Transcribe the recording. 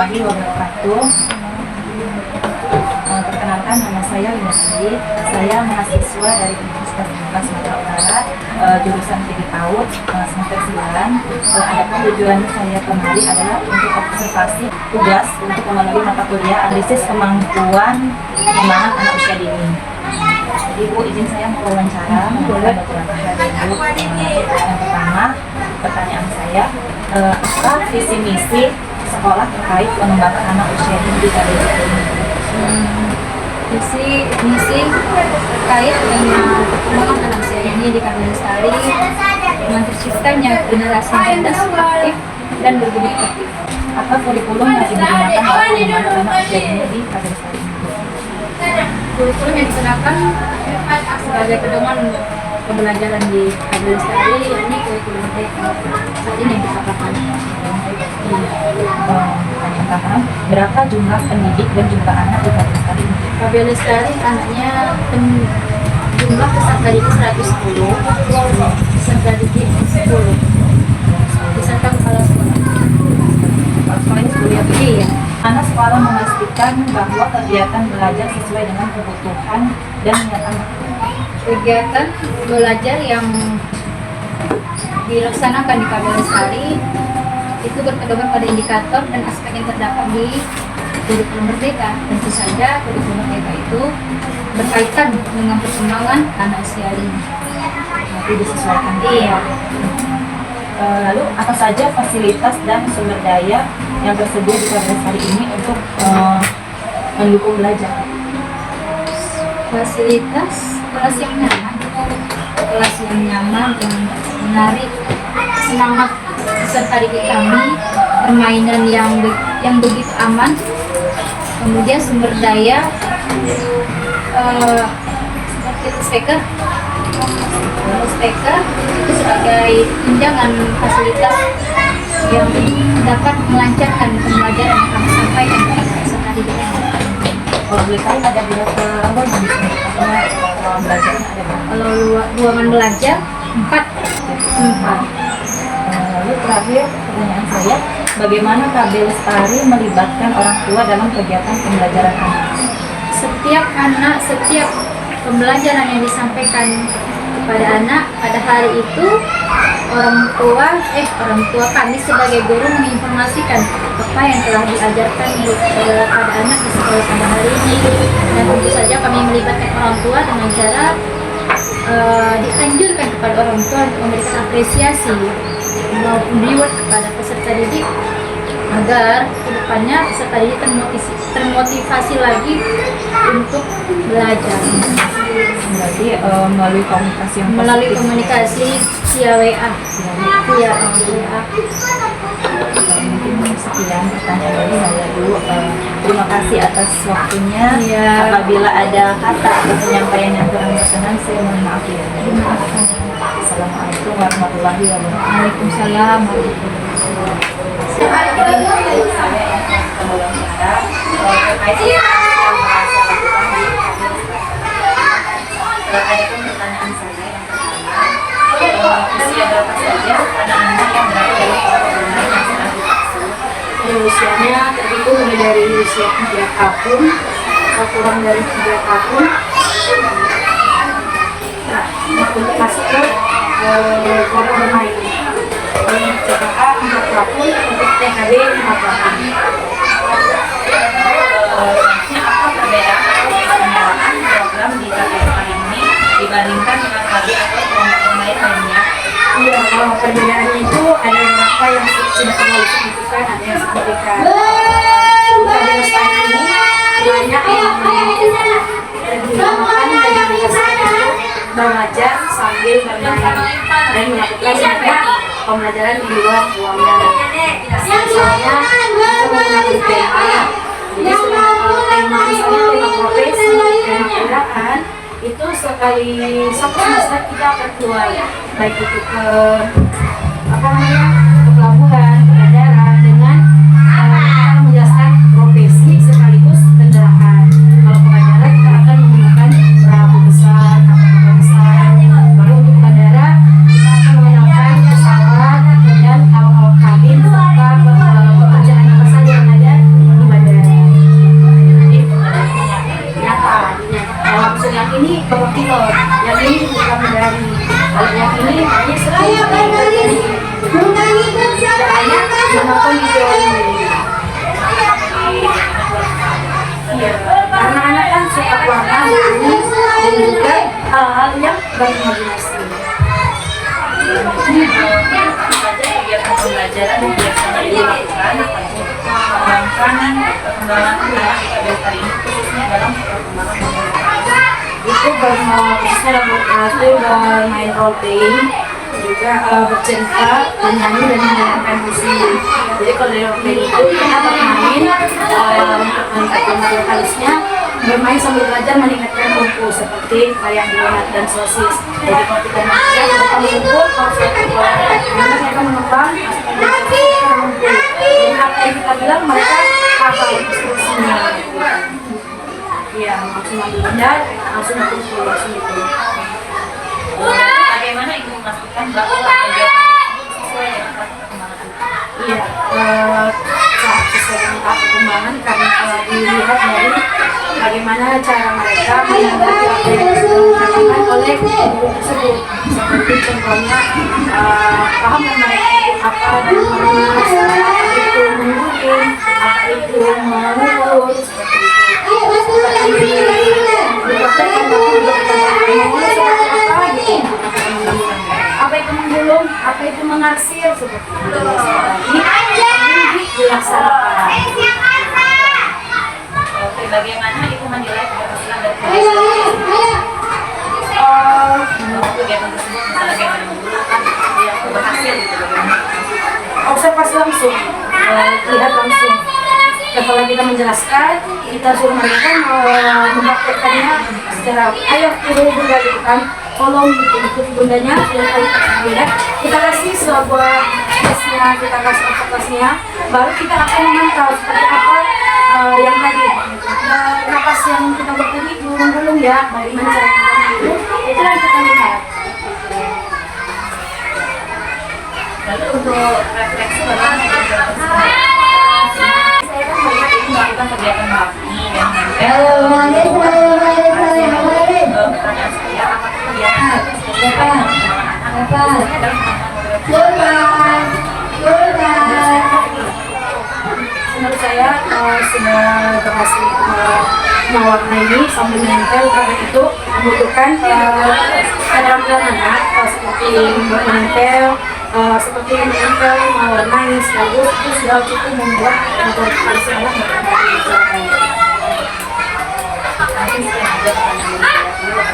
warahmatullahi wabarakatuh. Perkenalkan, nama saya Winasri. Saya mahasiswa dari Universitas Sumatera Utara, jurusan Tinggi PAUD, semester 9. Adapun tujuan saya kemari adalah untuk observasi tugas untuk memenuhi mata kuliah analisis kemampuan pengembangan anak usia dini. Jadi Bu, izin saya mau wawancara mengenai beberapa hal dulu. Yang pertama, pertanyaan saya, apa visi misi sekolah terkait pengembangan anak usia dini di KBLSTARI ini? Visi misi terkait dengan perkembangan anak usia dini di KBLSTARI dengan terciptanya generasi yang cerdas, aktif, dan berbudi pekerti. Apa kurikulum yang digunakan dalam pengembangan anak usia dini di KBLSTARI? Kurikulum yang digunakan sebagai pedoman pembelajaran di KBLSTARI yakni kurikulum merdeka saat ini yang kita pakai. Pertanyaan tambahan, berapa jumlah pendidik dan jumlah anak di KBLSTARI ini? KBLSTARI anaknya jumlah peserta didik 110, peserta didik 10, beserta kepala sekolah. Sekolahnya 10 ya? Iya. Mana sekolah memastikan bahwa kegiatan belajar sesuai dengan kebutuhan dan niat anak? Kegiatan belajar yang dilaksanakan di KBLSTARI itu berpedoman pada indikator dan aspek yang terdapat di kurikulum merdeka. Tentu saja kurikulum merdeka itu berkaitan dengan perkembangan anak usia dini. Nanti disesuaikan. Iya. Lalu apa saja fasilitas dan sumber daya yang tersedia di KBLSTARI ini untuk mendukung belajar? Fasilitas kelas yang nyaman, yang menarik semangat peserta didik kami, permainan yang begitu aman, kemudian sumber daya seperti speaker itu sebagai tunjangan fasilitas yang dapat melancarkan pembelajaran yang kami sampaikan kepada peserta didik kami. Kalau boleh tahu ada berapa ruangan di sini? Ruangan belajarnya ada berapa? Kalau ruangan belajar 4. Lalu terakhir pertanyaan saya, bagaimana KBLSTARI melibatkan orang tua dalam kegiatan pembelajaran anak? Setiap pembelajaran yang disampaikan kepada anak pada hari itu, orang tua kami sebagai guru menginformasikan apa yang telah diajarkan pada anak di sekolah pada hari ini, dan tentu saja kami melibatkan orang tua dengan cara dianjurkan kepada orang tua untuk memberikan apresiasi maupun reward kepada peserta didik agar kedepannya peserta didik termotivasi lagi untuk belajar. Berarti melalui komunikasi yang Melalui positif. komunikasi via WA. Via WA. Mungkin sekian pertanyaan dari saya dulu. Terima kasih atas waktunya. Iya. Apabila ada kata atau penyampaian yang kurang berkenan, saya mohon maaf ya. Assalamualaikum warahmatullahi wabarakatuh. Waalaikumsalam warahmatullahi Adapun pertanyaan saya yang pertama, usia berapa saja anak-anak yang berada dalam kelompok yang sedang divaksin? Usianya terhitung mulai dari usia 3 tahun atau kurang dari 3 tahun. Nah, untuk masuk ke kelompok bermain. Untuk CKA 4 tahun, untuk TKB 5 tahun. Selanjutnya, apa perbedaan atau keistimewaan program di KBLSTARI ini dibandingkan dengan KB atau kelompok lain lainnya? Iya, kalau perbedaannya itu ada beberapa yang tidak terlalu signifikan, ada yang signifikan. KBLSTARI ini banyak yang digunakan dengan untuk belajar sambil bermain dan melakukan juga pembelajaran di luar ruangan. Misalnya kita menggunakan tema, jadi tema misalnya tema profesi, tema gerakan, itu sekali satu semester kita akan keluar, baik itu ke pelabuhan, ke bandara, dengan menjelaskan profesi sekaligus kendaraan. Kalau ke bandara kita akan menggunakan perahu besar, kapal besar. Lalu untuk bandara kita akan menggunakan pesawat dan awak kabin serta pekerjaan apa saja yang ada menonton video ini. Iya, karena anak kan suka warna ini dan juga hal-hal yang berimajinasi. Saja kegiatan pembelajaran yang biasanya dilakukan mengembangkan perkembangan anak hari ini khususnya dalam perkembangan Itu khususnya bermain role playing, juga bercerita, menyanyi dan mendengarkan musik. Jadi kalau dari role playing itu kita bermain untuk meningkatkan motor halusnya, bermain sambil belajar meningkatkan kumpul seperti kayak donat dan sosis. Jadi kalau kita belajar kita mengumpul, kalau suatu anak mereka mengembang, dan apa yang kita bilang mereka hafal instruksinya. Iya, langsung belajar, langsung kumpul langsung itu. bagaimana ibu memastikan bahwa kegiatan tersebut sesuai dengan perkembangan anak? Iya, saat sesuai dengan tahap perkembangan karena dilihat dari bagaimana cara mereka menanggapi apa yang dilakukan oleh guru tersebut. Seperti contohnya paham dan mereka itu apa dan mana, apa itu mengguling, apa itu mengulur, seperti itu. Dipraktekkan apa itu menggulung, apa itu mengarsir, seperti itu. Dilaksanakan. Oke, bagaimana ibu menilai keberhasilan dari kegiatan tersebut? Misalnya bagaimana menggulungkan yang berhasil gitu, bagaimana? Observasi langsung, lihat langsung. Setelah kita menjelaskan, kita suruh mereka mempraktekannya secara ayo ibu bunda gitu kan, tolong ikut bundanya, bunda. Kita kasih sebuah tesnya, kita kasih observasinya, baru kita akan memantau seperti apa yang tadi. Napas yang kita buat tadi gulung-gulung ya, bagaimana cara kita menggulung, itu yang kita lihat. Lalu untuk refleksi bagaimana? Saya kan melihat ibu melakukan kegiatan bakti yang nempel. Pertanyaan saya, apakah kegiatan sesuai dengan perkembangan anak? Menurut saya sudah berhasil mewarnai sambil menempel, karena itu membutuhkan keterampilan anak seperti menempel, seperti menempel, mewarnai, sekaligus itu sudah cukup membuat motor halus anak berkembang. Mungkin saya ada pertanyaan